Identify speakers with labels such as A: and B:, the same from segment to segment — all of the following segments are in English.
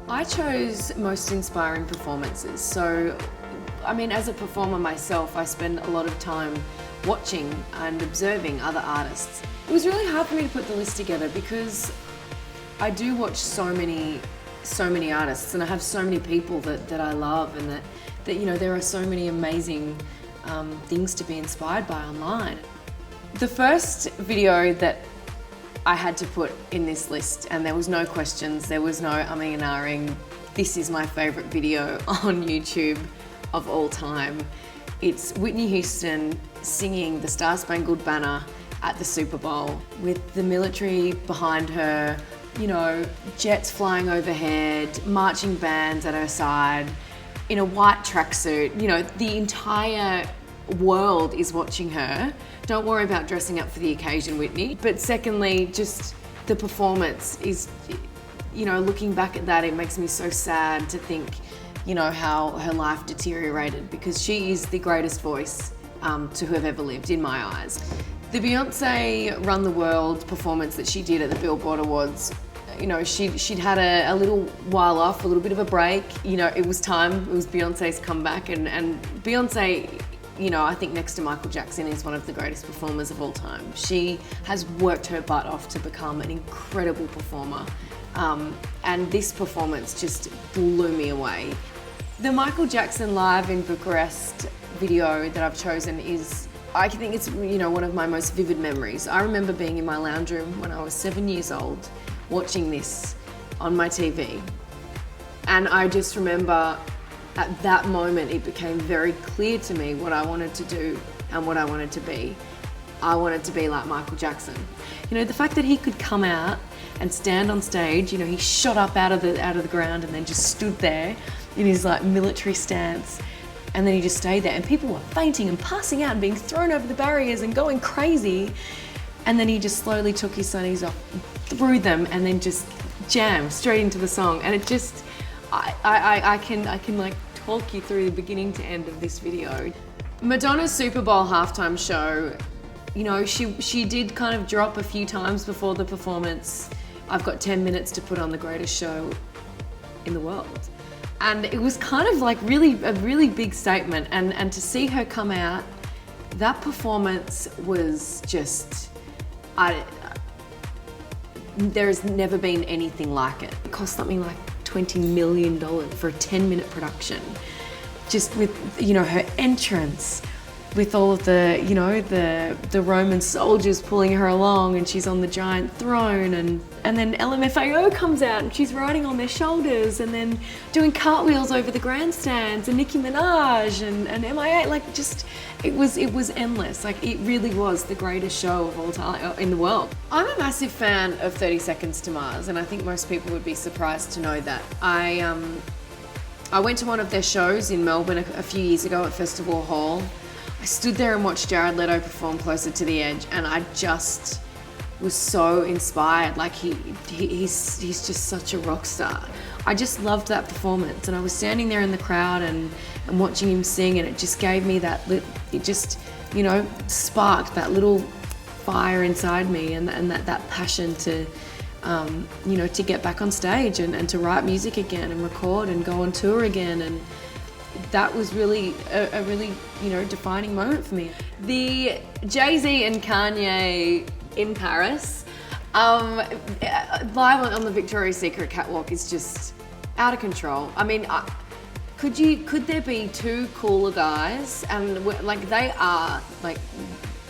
A: I chose most inspiring performances. So, I mean, as a performer myself, I spend a lot of time watching and observing other artists. It was really hard for me to put the list together because I do watch so many artists, and I have so many people that I love, and that you know, there are so many amazing things to be inspired by online. The first video that I had to put in this list, and there was no questions, there was no umming and ahhing, this is my favourite video on YouTube of all time. It's Whitney Houston singing the Star Spangled Banner at the Super Bowl with the military behind her, you know, jets flying overhead, marching bands at her side, in a white tracksuit. You know, the entire world is watching her. Don't worry about dressing up for the occasion, Whitney. But secondly, just the performance is, you know, looking back at that, it makes me so sad to think, you know, how her life deteriorated, because she is the greatest voice to have ever lived in my eyes. The Beyonce Run the World performance that she did at the Billboard Awards, you know, she'd had a little while off, a little bit of a break. You know, it was time, it was Beyonce's comeback, and Beyonce, you know, I think next to Michael Jackson is one of the greatest performers of all time. She has worked her butt off to become an incredible performer. And this performance just blew me away. The Michael Jackson Live in Bucharest video that I've chosen is, I think it's, you know, one of my most vivid memories. I remember being in my lounge room when I was 7 years old, watching this on my TV. And I just remember at that moment, it became very clear to me what I wanted to do and what I wanted to be. I wanted to be like Michael Jackson. You know, the fact that he could come out and stand on stage, you know, he shot up out of the ground and then just stood there in his like military stance, and then he just stayed there, and people were fainting and passing out and being thrown over the barriers and going crazy. And then he just slowly took his sunnies off, threw them, and then just jammed straight into the song. And it just, I can like talk you through the beginning to end of this video. Madonna's Super Bowl halftime show, you know, she did kind of drop a few times before the performance, I've got 10 minutes to put on the greatest show in the world. And it was kind of like a really big statement. And to see her come out, that performance was just, there's never been anything like it. It cost something like $20 million for a 10-minute production. Just with, you know, her entrance, with all of the, you know, the Roman soldiers pulling her along, and she's on the giant throne, and then LMFAO comes out and she's riding on their shoulders, and then doing cartwheels over the grandstands, and Nicki Minaj and MIA, like just, it was endless. Like, it really was the greatest show of all time in the world. I'm a massive fan of 30 Seconds to Mars, and I think most people would be surprised to know that. I went to one of their shows in Melbourne a few years ago at Festival Hall. I stood there and watched Jared Leto perform Closer to the Edge, and I just was so inspired. Like, he's just such a rock star. I just loved that performance, and I was standing there in the crowd and watching him sing, and it just gave me that, it just, you know, sparked that little fire inside me, and that passion to, you know, to get back on stage and to write music again and record and go on tour again. And that was really a really, you know, defining moment for me. The Jay-Z and Kanye in Paris, live on the Victoria's Secret catwalk is just out of control. I mean, could there be two cooler guys? And like, they are like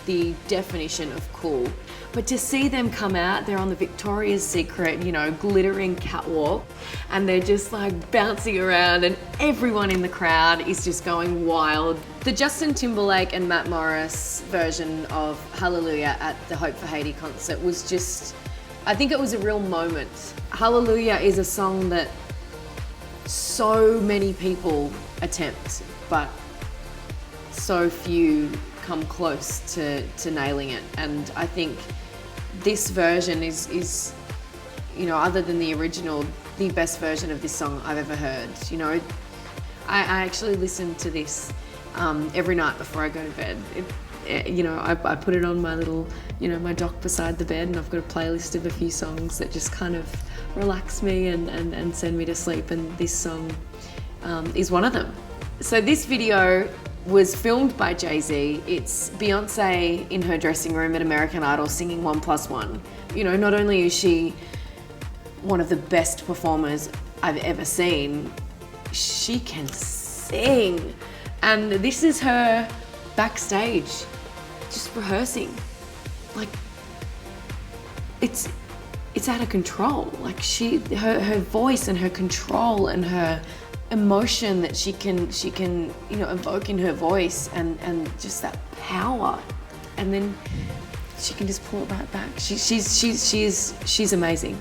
A: the definition of cool. But to see them come out, they're on the Victoria's Secret, you know, glittering catwalk, and they're just like bouncing around, and everyone in the crowd is just going wild. The Justin Timberlake and Matt Morris version of Hallelujah at the Hope for Haiti concert was just, I think it was a real moment. Hallelujah is a song that so many people attempt, but so few come close to nailing it. And I think this version is, you know, other than the original, the best version of this song I've ever heard. You know, I actually listen to this every night before I go to bed. you know, I put it on my little, you know, my dock beside the bed, and I've got a playlist of a few songs that just kind of relax me and send me to sleep, and this song is one of them. So this video was filmed by Jay-Z. It's Beyonce in her dressing room at American Idol singing 1+1. You know, not only is she one of the best performers I've ever seen, she can sing. And this is her backstage, just rehearsing. Like, it's out of control. Like her voice and her control and her emotion that she can, you know, evoke in her voice, and just that power. And then she can just pull it right back. She's amazing.